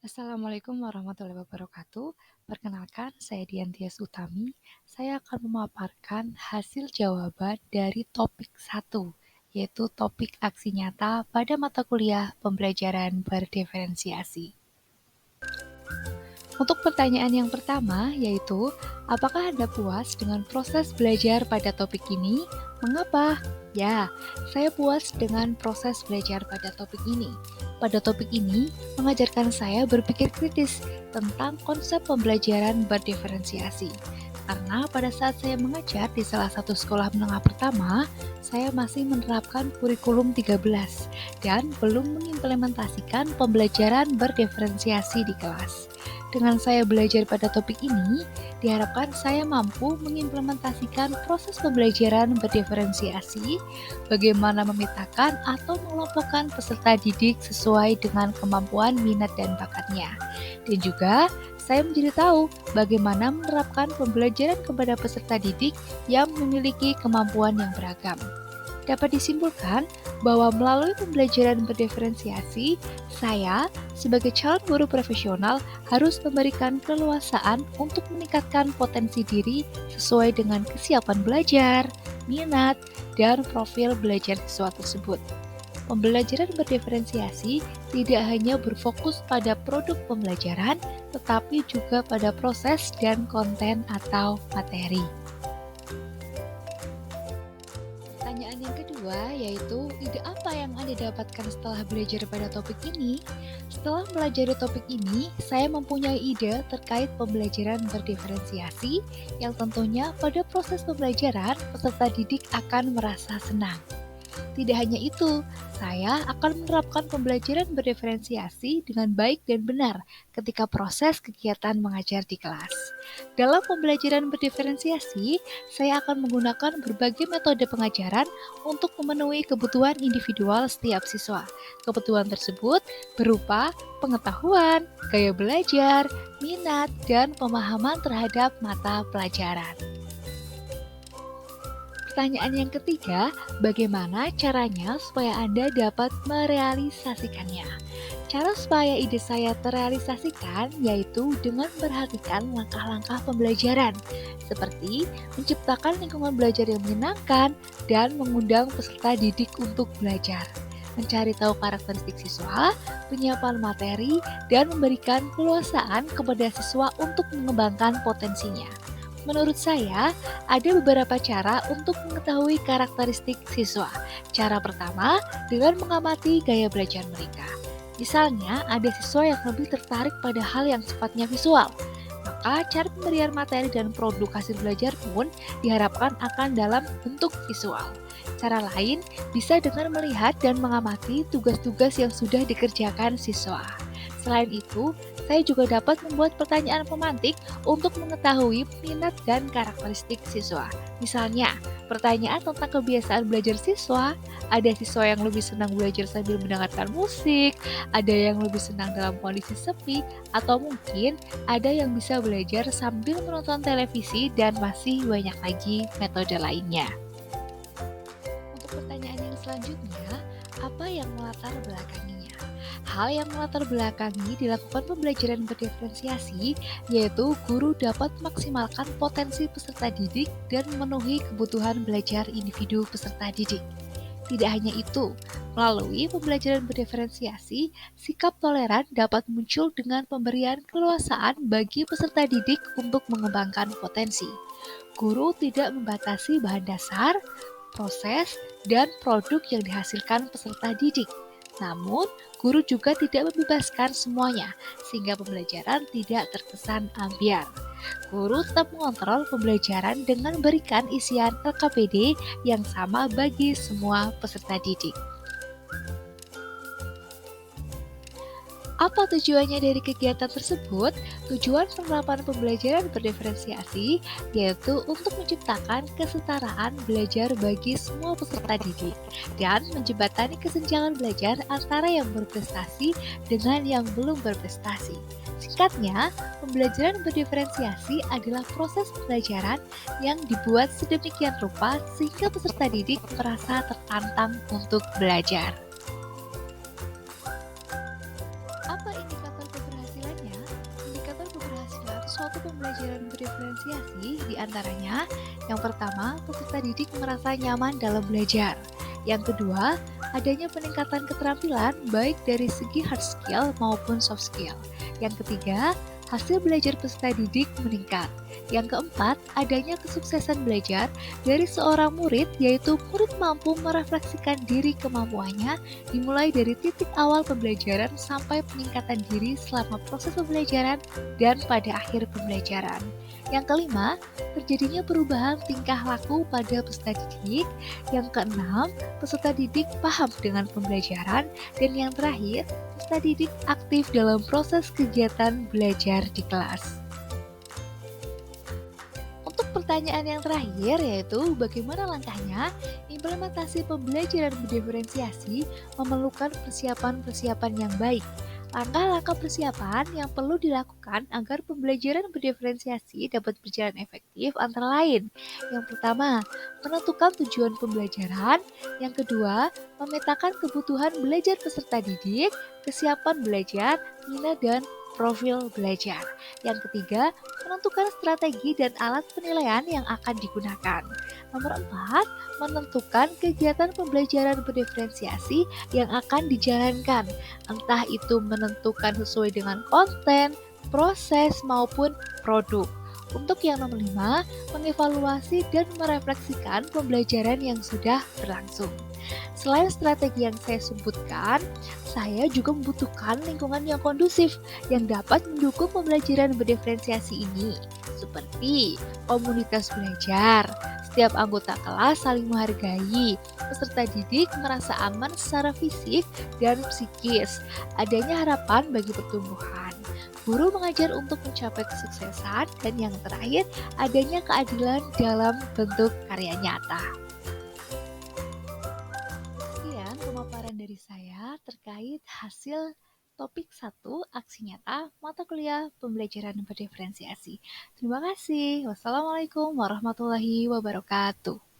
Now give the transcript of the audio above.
Assalamualaikum warahmatullahi wabarakatuh. Perkenalkan, saya Dian Tias Utami. Saya akan memaparkan hasil jawaban dari topik 1, yaitu topik aksi nyata pada mata kuliah pembelajaran berdiferensiasi. Untuk pertanyaan yang pertama, yaitu, apakah Anda puas dengan proses belajar pada topik ini? Mengapa? Ya, saya puas dengan proses belajar pada topik ini. Pada topik ini, mengajarkan saya berpikir kritis tentang konsep pembelajaran berdiferensiasi. Karena pada saat saya mengajar di salah satu sekolah menengah pertama, saya masih menerapkan kurikulum 13 dan belum mengimplementasikan pembelajaran berdiferensiasi di kelas. Dengan saya belajar pada topik ini, diharapkan saya mampu mengimplementasikan proses pembelajaran berdiferensiasi, bagaimana memetakan atau mengelompokkan peserta didik sesuai dengan kemampuan minat dan bakatnya. Dan juga, saya menjadi tahu bagaimana menerapkan pembelajaran kepada peserta didik yang memiliki kemampuan yang beragam. Dapat disimpulkan bahwa melalui pembelajaran berdiferensiasi, saya sebagai calon guru profesional harus memberikan keleluasaan untuk meningkatkan potensi diri sesuai dengan kesiapan belajar, minat, dan profil belajar siswa tersebut. Pembelajaran berdiferensiasi tidak hanya berfokus pada produk pembelajaran, tetapi juga pada proses dan konten atau materi. Pertanyaan yang kedua yaitu, ide apa yang Anda dapatkan setelah belajar pada topik ini? Setelah belajar topik ini, saya mempunyai ide terkait pembelajaran berdiferensiasi yang tentunya pada proses pembelajaran peserta didik akan merasa senang. Tidak hanya itu, saya akan menerapkan pembelajaran berdiferensiasi dengan baik dan benar ketika proses kegiatan mengajar di kelas. Dalam pembelajaran berdiferensiasi, saya akan menggunakan berbagai metode pengajaran untuk memenuhi kebutuhan individual setiap siswa. Kebutuhan tersebut berupa pengetahuan, gaya belajar, minat, dan pemahaman terhadap mata pelajaran. Pertanyaan yang ketiga, bagaimana caranya supaya Anda dapat merealisasikannya? Cara supaya ide saya terrealisasikan yaitu dengan memperhatikan langkah-langkah pembelajaran, seperti menciptakan lingkungan belajar yang menyenangkan dan mengundang peserta didik untuk belajar, mencari tahu karakteristik siswa, penyiapan materi, dan memberikan keleluasaan kepada siswa untuk mengembangkan potensinya. Menurut saya, ada beberapa cara untuk mengetahui karakteristik siswa. Cara pertama, dengan mengamati gaya belajar mereka. Misalnya, ada siswa yang lebih tertarik pada hal yang sifatnya visual. Maka, cara pemberian materi dan produk hasil belajar pun diharapkan akan dalam bentuk visual. Cara lain bisa dengan melihat dan mengamati tugas-tugas yang sudah dikerjakan siswa. Selain itu, saya juga dapat membuat pertanyaan pemantik untuk mengetahui minat dan karakteristik siswa. Misalnya, pertanyaan tentang kebiasaan belajar siswa, ada siswa yang lebih senang belajar sambil mendengarkan musik, ada yang lebih senang dalam kondisi sepi, atau mungkin ada yang bisa belajar sambil menonton televisi dan masih banyak lagi metode lainnya. Untuk pertanyaan yang selanjutnya, apa yang melatar belakanginya? Hal yang melatar belakangi dilakukan pembelajaran berdiferensiasi, yaitu guru dapat memaksimalkan potensi peserta didik dan memenuhi kebutuhan belajar individu peserta didik. Tidak hanya itu, melalui pembelajaran berdiferensiasi, sikap toleran dapat muncul dengan pemberian keleluasaan bagi peserta didik untuk mengembangkan potensi. Guru tidak membatasi bahan dasar, proses, dan produk yang dihasilkan peserta didik. Namun, guru juga tidak membebaskan semuanya, sehingga pembelajaran tidak terkesan ambiar. Guru tetap mengontrol pembelajaran dengan memberikan isian LKPD yang sama bagi semua peserta didik. Apa tujuannya dari kegiatan tersebut? Tujuan penerapan pembelajaran berdiferensiasi yaitu untuk menciptakan kesetaraan belajar bagi semua peserta didik dan menjembatani kesenjangan belajar antara yang berprestasi dengan yang belum berprestasi. Singkatnya, pembelajaran berdiferensiasi adalah proses pembelajaran yang dibuat sedemikian rupa sehingga peserta didik merasa tertantang untuk belajar. Apa indikator keberhasilan suatu pembelajaran berdiferensiasi diantaranya, yang pertama, peserta didik merasa nyaman dalam belajar. Yang kedua, adanya peningkatan keterampilan baik dari segi hard skill maupun soft skill. Yang ketiga, hasil belajar peserta didik meningkat. Yang keempat, adanya kesuksesan belajar dari seorang murid, yaitu murid mampu merefleksikan diri kemampuannya dimulai dari titik awal pembelajaran sampai peningkatan diri selama proses pembelajaran dan pada akhir pembelajaran. Yang kelima, terjadinya perubahan tingkah laku pada peserta didik. Yang keenam, peserta didik paham dengan pembelajaran. Dan yang terakhir, peserta didik aktif dalam proses kegiatan belajar di kelas. Untuk pertanyaan yang terakhir yaitu bagaimana langkahnya, implementasi pembelajaran berdiferensiasi memerlukan persiapan-persiapan yang baik. Langkah-langkah persiapan yang perlu dilakukan agar pembelajaran berdiferensiasi dapat berjalan efektif antara lain. Yang pertama, menentukan tujuan pembelajaran. Yang kedua, memetakan kebutuhan belajar peserta didik, kesiapan belajar, minat dan profil belajar. Yang ketiga, menentukan strategi dan alat penilaian yang akan digunakan. Nomor 4, menentukan kegiatan pembelajaran berdiferensiasi yang akan dijalankan. Entah itu menentukan sesuai dengan konten, proses, maupun produk. Untuk yang nomor 5, mengevaluasi dan merefleksikan pembelajaran yang sudah berlangsung. Selain strategi yang saya sebutkan, saya juga membutuhkan lingkungan yang kondusif yang dapat mendukung pembelajaran berdiferensiasi ini, seperti komunitas belajar. Setiap anggota kelas saling menghargai, peserta didik merasa aman secara fisik dan psikis, adanya harapan bagi pertumbuhan. Guru mengajar untuk mencapai kesuksesan, dan yang terakhir, adanya keadilan dalam bentuk karya nyata. Sekian pemaparan dari saya terkait hasil topik 1 aksi nyata mata kuliah pembelajaran berdiferensiasi. Terima kasih. Wassalamualaikum warahmatullahi wabarakatuh.